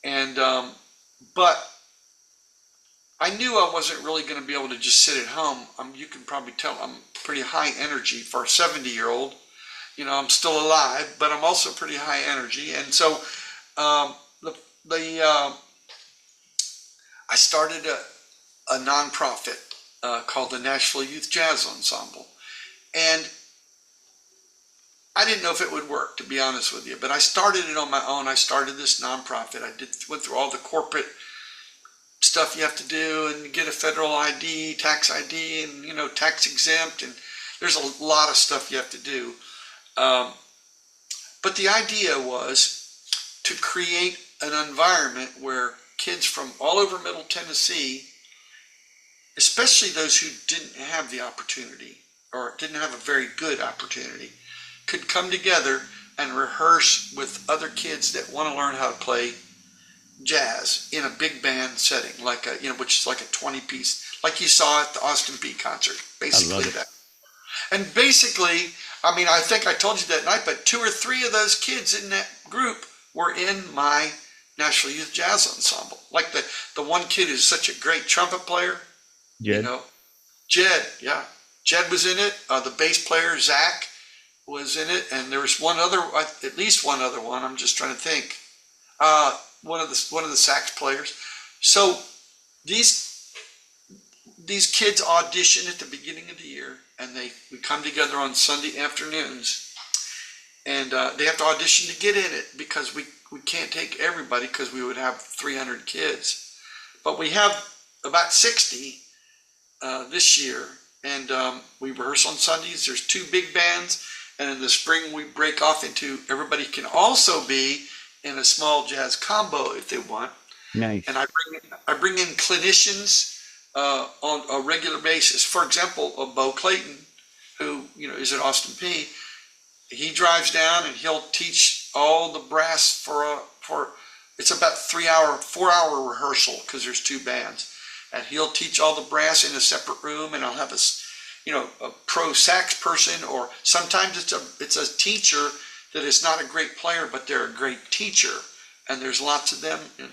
and but I knew I wasn't really going to be able to just sit at home. You can probably tell I'm pretty high energy for a 70-year-old. I'm still alive, but I'm also pretty high energy, and so I started a nonprofit called the Nashville Youth Jazz Ensemble, and I didn't know if it would work, to be honest with you, but I started it on my own. I started this nonprofit. Went through all the corporate stuff you have to do and get a federal ID, tax ID, and tax exempt, and there's a lot of stuff you have to do. But the idea was to create an environment where kids from all over Middle Tennessee, especially those who didn't have the opportunity or didn't have a very good opportunity, could come together and rehearse with other kids that want to learn how to play jazz in a big band setting, like which is like a 20-piece, like you saw at the Austin P concert, basically that. And basically, I think I told you that night, but 2 or 3 of those kids in that group were in my Nashville Youth Jazz Ensemble. Like the one kid who's such a great trumpet player, Jed. Jed, yeah. Jed was in it. The bass player, Zach, was in it, and there was at least one other one. I'm just trying to think. One of the sax players. So these kids audition at the beginning of the year, and we come together on Sunday afternoons, and they have to audition to get in it because we can't take everybody because we would have 300 kids, but we have about 60 this year, and we rehearse on Sundays. There's 2 big bands. And in the spring, we break off into, everybody can also be in a small jazz combo if they want. Nice. And I bring in clinicians on a regular basis. For example, Bo Clayton, who is at Austin P, he drives down and he'll teach all the brass for it's about 4-hour rehearsal because there's 2 bands, and he'll teach all the brass in a separate room, and I'll have a pro sax person, or sometimes it's a teacher that is not a great player, but they're a great teacher, and there's lots of them. And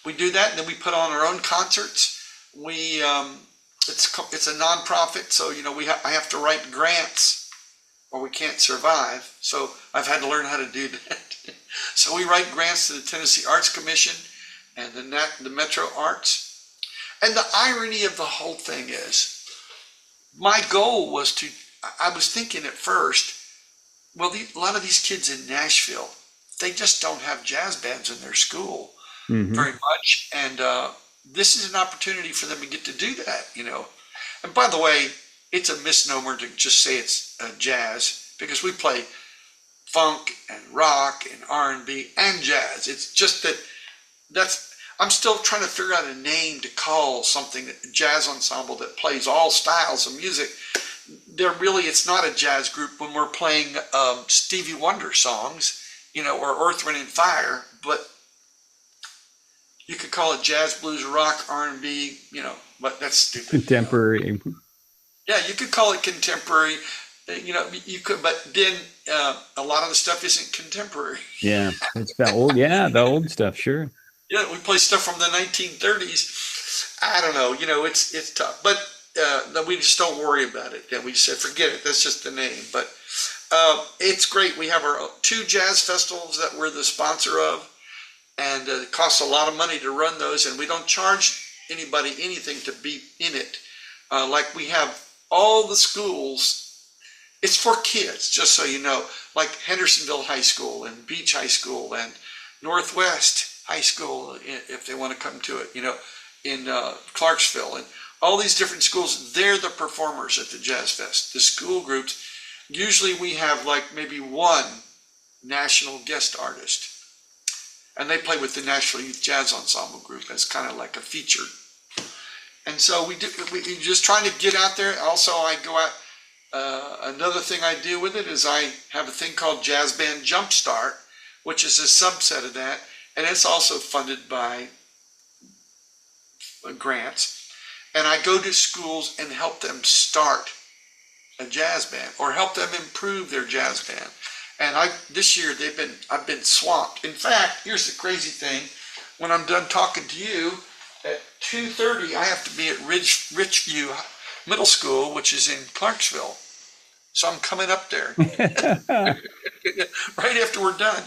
we do that, and then we put on our own concerts. It's a nonprofit, so I have to write grants, or we can't survive. So I've had to learn how to do that. So we write grants to the Tennessee Arts Commission and the Metro Arts. And the irony of the whole thing is, my goal was I was thinking at first, well, a lot of these kids in Nashville, they just don't have jazz bands in their school very much. And this is an opportunity for them to get to do that, And by the way, it's a misnomer to just say it's jazz, because we play funk and rock and R&B and jazz. It's just I'm still trying to figure out a name to call something, a jazz ensemble that plays all styles of music. It's not a jazz group when we're playing Stevie Wonder songs, or Earth, Wind and Fire, but you could call it jazz, blues, rock, R&B, but that's stupid. Contemporary. Yeah, you could call it contemporary. You could, but then a lot of the stuff isn't contemporary. Yeah, it's the old stuff, sure. Yeah, we play stuff from the 1930s. I don't know, it's tough, but we just don't worry about it. And we just said, forget it. That's just the name. But it's great. We have our 2 jazz festivals that we're the sponsor of, and it costs a lot of money to run those, and we don't charge anybody anything to be in it. Like we have all the schools. It's for kids, just so you know, like Hendersonville High School and Beach High School and Northwest High School, if they want to come to it, in Clarksville, and all these different schools. They're the performers at the Jazz Fest. The school groups, usually we have like maybe one national guest artist, and they play with the Nashville Youth Jazz Ensemble group as kind of like a feature. And so we just trying to get out there. Also, I go out. Another thing I do with it is I have a thing called Jazz Band Jumpstart, which is a subset of that, and it's also funded by grants. And I go to schools and help them start a jazz band or help them improve their jazz band. And this year I've been swamped. In fact, here's the crazy thing: when I'm done talking to you at 2:30, I have to be at Richview Middle School, which is in Clarksville. So I'm coming up there right after we're done.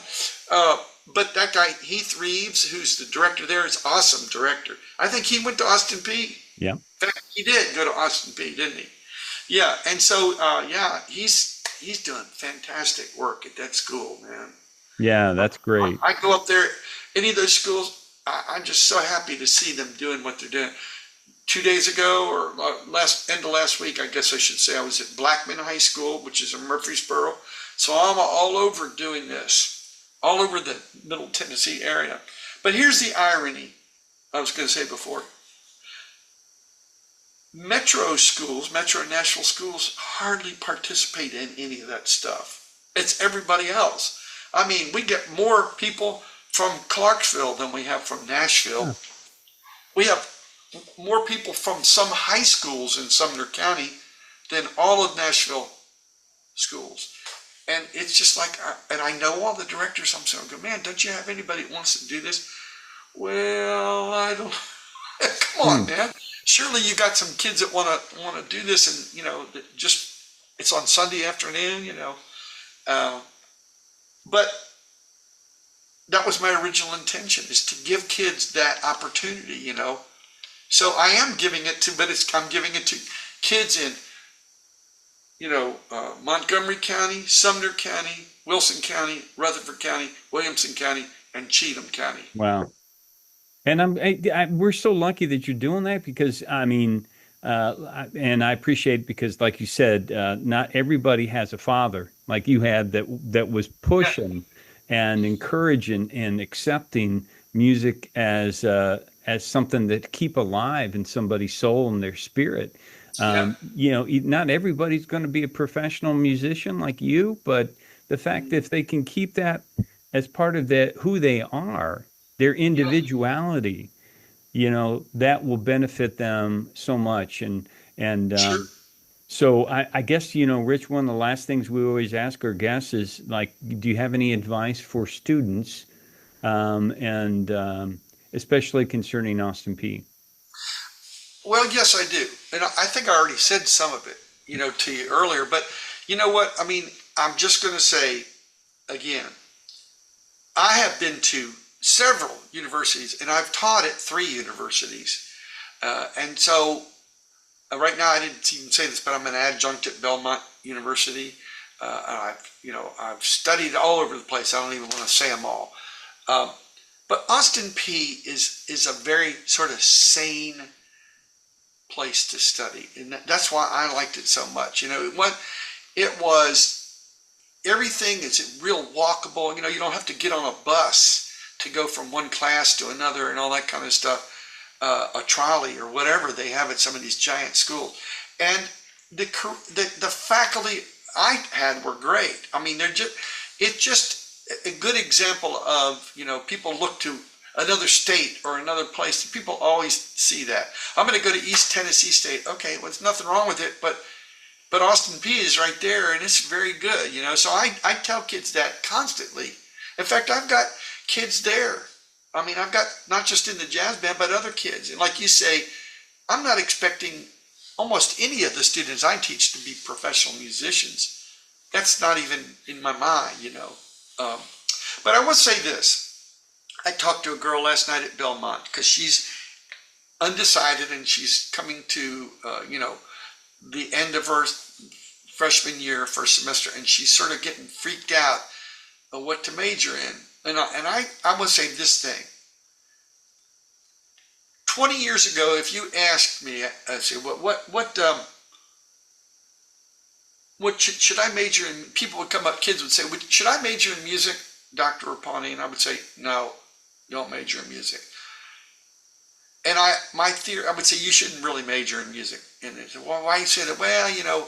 But that guy, Heath Reeves, who's the director there, is awesome director. I think he went to Austin Peay. Yeah. In fact, he did go to Austin Peay, didn't he? Yeah. And so, he's doing fantastic work at that school, man. Yeah, that's great. I go up there, any of those schools, I'm just so happy to see them doing what they're doing. 2 days ago, or end of last week, I guess I should say, I was at Blackman High School, which is in Murfreesboro. So I'm all over doing this, all over the Middle Tennessee area. But here's the irony I was going to say before. Metro Nashville schools hardly participate in any of that stuff. It's everybody else. I mean, we get more people from Clarksville than we have from Nashville. Yeah. We have more people from some high schools in Sumner County than all of Nashville schools. And it's just like, and I know all the directors. I'm saying, man, don't you have anybody that wants to do this? Well, I don't. Come on, man. Surely you got some kids that want to do this, and that just it's on Sunday afternoon, But that was my original intention, is to give kids that opportunity, So I am giving it to, but I'm giving it to kids in, Montgomery County, Sumner County, Wilson County, Rutherford County, Williamson County, and Cheatham County. Wow. And we're so lucky that you're doing that, because and I appreciate, because like you said, not everybody has a father like you had that was pushing and encouraging and accepting music as something that keep alive in somebody's soul and their spirit. Not everybody's going to be a professional musician like you, but the fact that if they can keep that as part of who they are, their individuality, that will benefit them so much. Sure. So I guess, Rich, one of the last things we always ask our guests is, like, do you have any advice for students, especially concerning Austin Peay? Well, yes, I do. And I think I already said some of it, to you earlier. But you know what? I mean, I'm just going to say again, I have been to several universities, and I've taught at 3 universities. And so right now, I didn't even say this, but I'm an adjunct at Belmont University. I've studied all over the place. I don't even want to say them all. But Austin Peay is a very sort of sane place to study, and that's why I liked it so much. It was everything is real walkable. You don't have to get on a bus to go from one class to another and all that kind of stuff. A trolley or whatever they have at some of these giant schools, and the faculty I had were great. I mean, it's just a good example of people look to another state or another place. People always see that. I'm going to go to East Tennessee State. Okay, well, there's nothing wrong with it, but Austin Peay is right there, and it's very good. So I tell kids that constantly. In fact, I've got kids there I mean, I've got not just in the jazz band, but other kids. And like you say, I'm not expecting almost any of the students I teach to be professional musicians. That's not even in my mind, you know. Um, but I will say this. I talked to a girl last night at Belmont because she's undecided and she's coming to, the end of her freshman year, first semester, and she's sort of getting freaked out of what to major in. And I will say this thing. 20 years ago, if you asked me, I'd say, what should I major in? People would come up, kids would say, should I major in music, Dr. Ripani? And I would say, no, don't major in music. And my theory, I would say, you shouldn't really major in music. And they said, well, why you say that? Well, you know,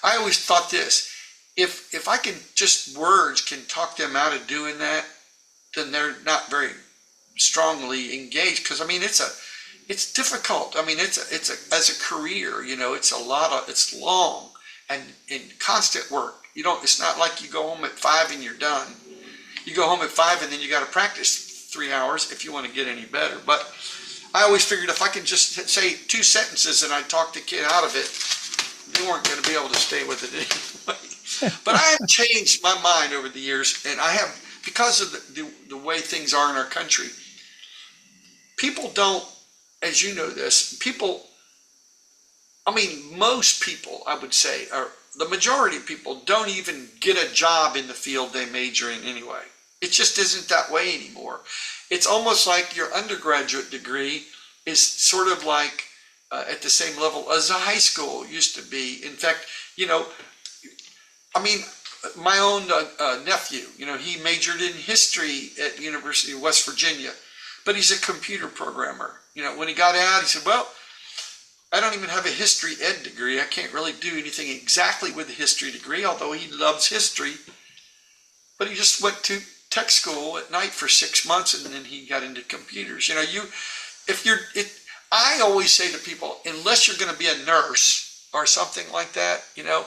I always thought this, if I can just words can talk them out of doing that, then they're not very strongly engaged. Because I mean, it's difficult. I mean, it's as a career, you know, it's long and constant work. It's not like you go home at 5 and you're done. You go home at 5 and then you got to practice 3 hours if you want to get any better. But I always figured if I can just say 2 sentences and I talk the kid out of it, they weren't going to be able to stay with it anyway. But I have changed my mind over the years, and I have, because of the way things are in our country, people don't, as you know this, most people, I would say, the majority of people don't even get a job in the field they major in anyway. It just isn't that way anymore. It's almost like your undergraduate degree is sort of like at the same level as a high school used to be. In fact, you know, I mean, my own nephew, you know, he majored in history at the University of West Virginia, but he's a computer programmer. You know, when he got out, he said, well, I don't even have a history ed degree. I can't really do anything exactly with a history degree, although he loves history. But he just went to tech school at night for 6 months, and then he got into computers. You know, I always say to people, unless you're going to be a nurse or something like that, you know,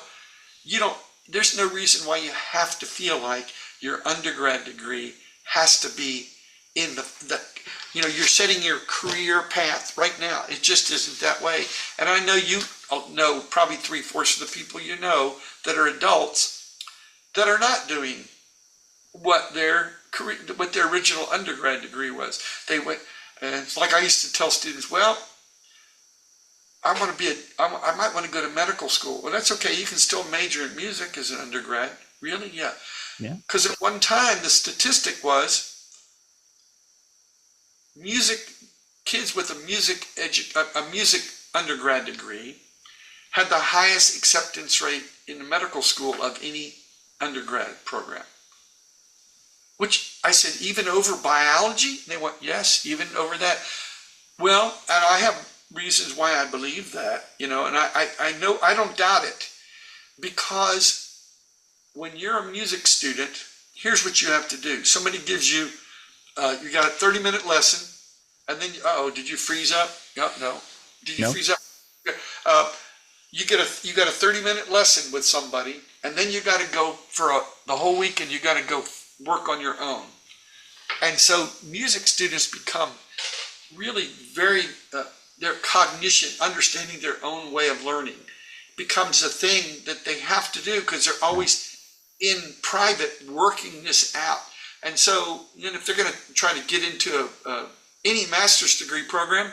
there's no reason why you have to feel like your undergrad degree has to be in you're setting your career path right now. It just isn't that way. And I know you know probably 3/4 of the people you know that are adults that are not doing what their original undergrad degree was. They went, and it's like I used to tell students, well, I might want to go to medical school. Well, that's okay. You can still major in music as an undergrad. Really? Yeah. Yeah. Because at one time, the statistic was kids with a music undergrad degree had the highest acceptance rate in the medical school of any undergrad program. Which I said, even over biology? And they went, yes, even over that. Well, and I have reasons why I believe that, you know, and I know, I don't doubt it, because when you're a music student, here's what you have to do. Somebody gives you, you got a 30-minute lesson, and then, did you freeze up? No. Did you freeze up? You got a 30-minute lesson with somebody, and then you got to go for the whole week, and you got to go work on your own. And so music students become really very, their cognition, understanding their own way of learning, becomes a thing that they have to do because they're always in private working this out. And so, you know, if they're going to try to get into any master's degree program,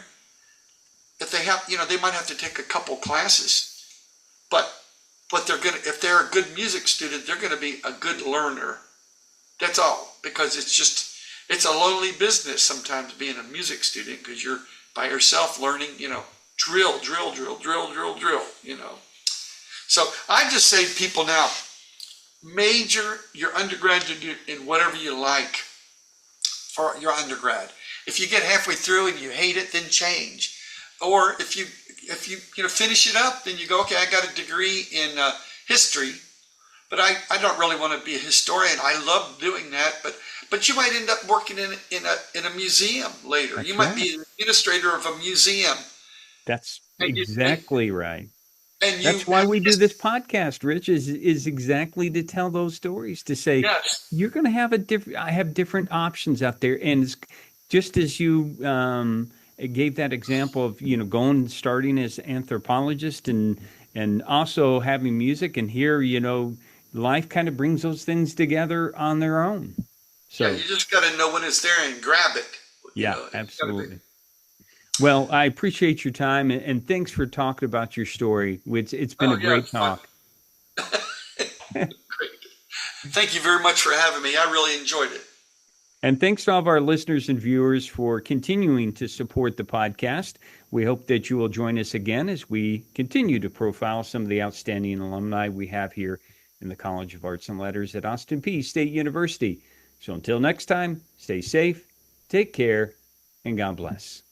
if they have, you know, they might have to take a couple classes, but if they're a good music student, they're going to be a good learner. That's all, because it's a lonely business sometimes being a music student, because you're by yourself learning, you know, drill, you know. So I just say to people now, major your undergraduate in whatever you like for your undergrad. If you get halfway through and you hate it, then change. Or if you finish it up, then you go, okay, I got a degree in history, but I don't really want to be a historian. I love doing that, but you might end up working in a museum later. That's you might right. be an administrator of a museum. That's exactly right. And That's why we do this podcast, Rich, is exactly to tell those stories, to say, yes, you're going to have I have different options out there. And just as you gave that example of, starting as anthropologist and also having music, and here, life kind of brings those things together on their own. So, yeah, you just got to know when it's there and grab it. Yeah, absolutely. Well, I appreciate your time, and thanks for talking about your story. It's been a great talk. Great. Thank you very much for having me. I really enjoyed it. And thanks to all of our listeners and viewers for continuing to support the podcast. We hope that you will join us again as we continue to profile some of the outstanding alumni we have here in the College of Arts and Letters at Austin Peay State University. So until next time, stay safe, take care, and God bless.